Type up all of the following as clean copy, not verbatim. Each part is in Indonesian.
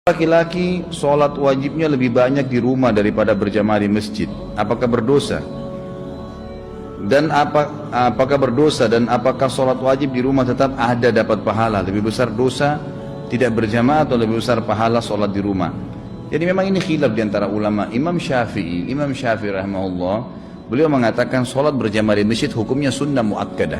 Laki-laki sholat wajibnya lebih banyak di rumah daripada berjamaah di masjid. Apakah berdosa? Dan apakah berdosa dan apakah sholat wajib di rumah tetap ada dapat pahala? Lebih besar dosa tidak berjamaah atau lebih besar pahala sholat di rumah? Jadi memang ini khilaf di antara ulama. Imam Syafi'i rahimahullah, beliau mengatakan sholat berjamaah di masjid hukumnya sunnah muakkadah.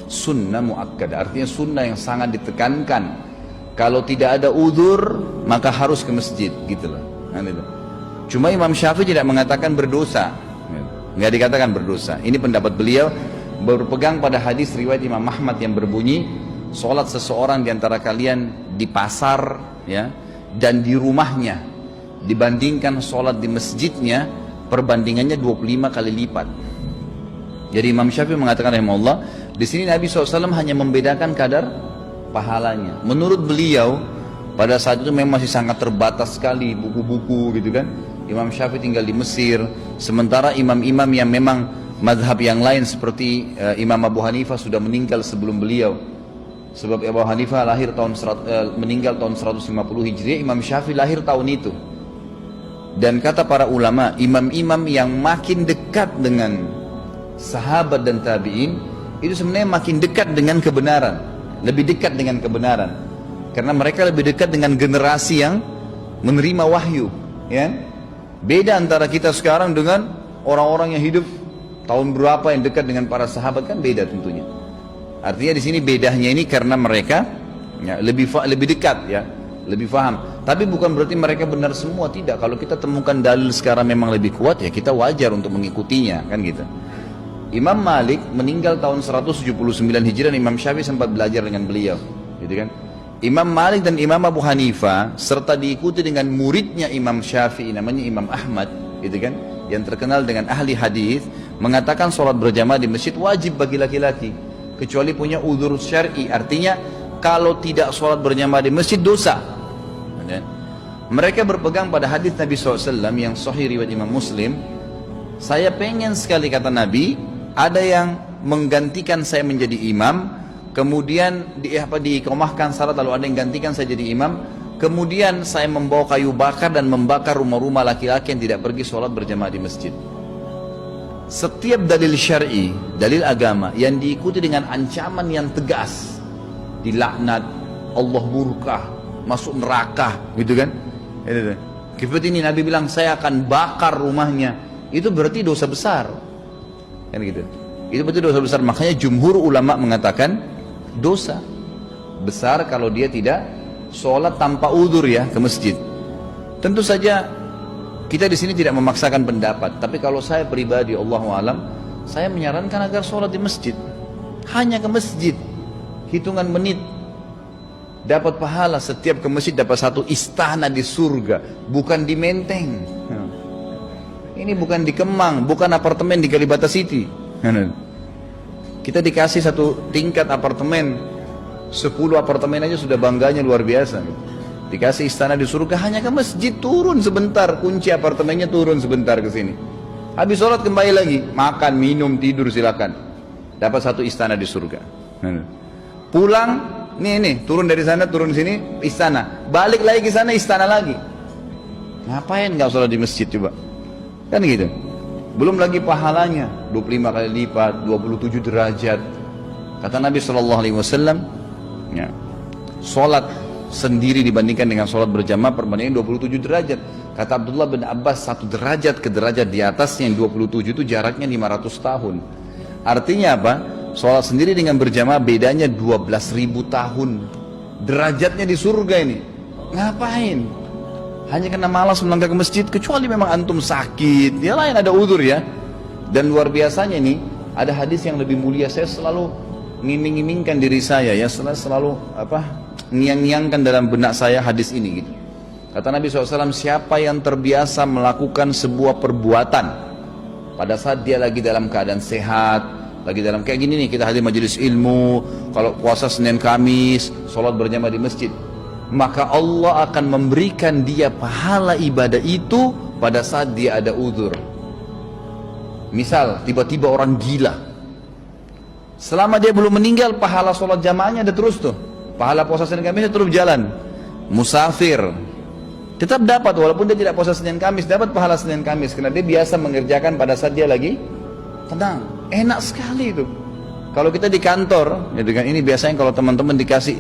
Sunnah muakkadah artinya sunnah yang sangat ditekankan. Kalau tidak ada udzur maka harus ke masjid, gitu loh. Cuma Imam Syafi'i tidak mengatakan berdosa, nggak dikatakan berdosa. Ini pendapat beliau berpegang pada hadis riwayat Imam Ahmad yang berbunyi, sholat seseorang di antara kalian di pasar, ya, dan di rumahnya dibandingkan sholat di masjidnya, perbandingannya 25 kali lipat. Jadi Imam Syafi'i mengatakan rahimahullah, di sini Nabi SAW hanya membedakan kadar pahalanya. Menurut beliau pada saat itu memang masih sangat terbatas sekali buku-buku, gitu kan. Imam Syafi'i tinggal di Mesir, sementara imam-imam yang memang mazhab yang lain seperti Imam Abu Hanifah sudah meninggal sebelum beliau. Sebab Abu Hanifah meninggal tahun 150 Hijriah, Imam Syafi'i lahir tahun itu. Dan kata para ulama, imam-imam yang makin dekat dengan sahabat dan tabi'in itu sebenarnya makin dekat dengan kebenaran. Lebih dekat dengan kebenaran karena mereka lebih dekat dengan generasi yang menerima wahyu, ya. Beda antara kita sekarang dengan orang-orang yang hidup tahun berapa yang dekat dengan para sahabat, kan beda tentunya. Artinya di sini bedanya ini karena mereka ya, lebih dekat, ya, lebih paham. Tapi bukan berarti mereka benar semua, tidak. Kalau kita temukan dalil sekarang memang lebih kuat, ya kita wajar untuk mengikutinya, kan gitu. Imam Malik meninggal tahun 179 Hijriah dan Imam Syafi'i sempat belajar dengan beliau, gitu kan. Imam Malik dan Imam Abu Hanifah serta diikuti dengan muridnya Imam Syafi'i namanya Imam Ahmad, gitu kan, yang terkenal dengan ahli hadis, mengatakan sholat berjamaah di masjid wajib bagi laki-laki kecuali punya udzur syar'i, artinya kalau tidak sholat berjamaah di masjid dosa. Mereka berpegang pada hadis Nabi SAW yang sahih riwayat Imam Muslim. Saya pengen sekali, kata Nabi, ada yang menggantikan saya menjadi imam, kemudian diiqamahkan salat, lalu ada yang gantikan saya jadi imam, kemudian saya membawa kayu bakar dan membakar rumah-rumah laki-laki yang tidak pergi sholat berjamaah di masjid. Setiap dalil syar'i, dalil agama yang diikuti dengan ancaman yang tegas, dilaknat, Allah murka, masuk neraka, gitu kan. Seperti ini Nabi bilang saya akan bakar rumahnya, itu berarti dosa besar, kan gitu. Itu berarti dosa besar. Makanya jumhur ulama mengatakan dosa besar kalau dia tidak sholat tanpa udzur, ya, ke masjid. Tentu saja kita di sini tidak memaksakan pendapat, tapi kalau saya pribadi, Allahu a'lam, saya menyarankan agar sholat di masjid, hanya ke masjid, hitungan menit dapat pahala. Setiap ke masjid dapat satu istana di surga, bukan di Menteng. Ini bukan di Kemang, bukan apartemen di Kalibata City. Kita dikasih satu tingkat apartemen, 10 apartemen aja sudah bangganya luar biasa. Dikasih istana di surga, hanya ke masjid, turun sebentar, kunci apartemennya, turun sebentar ke sini. Habis sholat kembali lagi, makan, minum, tidur, silakan. Dapat satu istana di surga. Pulang, nih, turun dari sana, turun sini, istana. Balik lagi ke sana, istana lagi. Ngapain nggak sholat di masjid coba? Kan gitu. Belum lagi pahalanya 25 kali lipat, 27 derajat. Kata Nabi SAW, ya, sholat sendiri dibandingkan dengan sholat berjamaah perbandingan 27 derajat. Kata Abdullah bin Abbas, 1 derajat ke derajat di atasnya yang 27 itu jaraknya 500 tahun. Artinya apa? Sholat sendiri dengan berjamaah bedanya 12.000 tahun. Derajatnya di surga ini. Ngapain? Hanya karena malas melangkah ke masjid, kecuali memang antum sakit, ya lain ada udzur, ya. Dan luar biasanya nih, ada hadis yang lebih mulia. Saya selalu ngiming-ngimingkan diri saya, ya, selalu ngiang-ngiangkan dalam benak saya hadis ini, gitu. Kata Nabi SAW, siapa yang terbiasa melakukan sebuah perbuatan pada saat dia lagi dalam keadaan sehat, lagi dalam kayak gini nih, kita hadir majelis ilmu, kalau puasa Senin Kamis, sholat berjamaah di masjid, maka Allah akan memberikan dia pahala ibadah itu pada saat dia ada udzur. Misal tiba-tiba orang gila, selama dia belum meninggal pahala sholat jamaahnya ada terus tuh, pahala puasa Senin Kamis terus jalan. Musafir, Tetap dapat, walaupun dia tidak puasa Senin Kamis, dapat pahala Senin Kamis, karena dia biasa mengerjakan pada saat dia lagi tenang. Enak sekali itu. Kalau kita di kantor, gitu kan, ini biasanya kalau teman-teman dikasih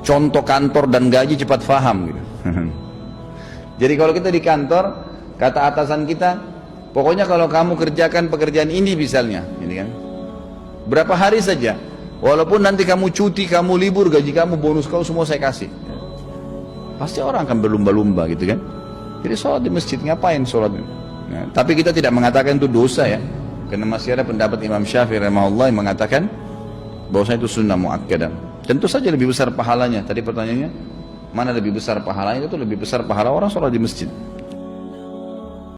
contoh kantor dan gaji cepat paham gitu. Jadi kalau kita di kantor, kata atasan kita, pokoknya kalau kamu kerjakan pekerjaan ini misalnya, ini kan, berapa hari saja, walaupun nanti kamu cuti, kamu libur, gaji kamu, bonus kamu semua saya kasih. Pasti orang akan berlumba-lumba gitu kan. Jadi sholat di masjid, ngapain sholat? Nah, tapi kita tidak mengatakan itu dosa ya, karena masih ada pendapat Imam Syafi'i rahimahullah yang mengatakan bahwasanya itu sunnah muakkadah. Tentu saja lebih besar pahalanya. Tadi pertanyaannya, mana lebih besar pahalanya? Itu lebih besar pahala orang sholat di masjid.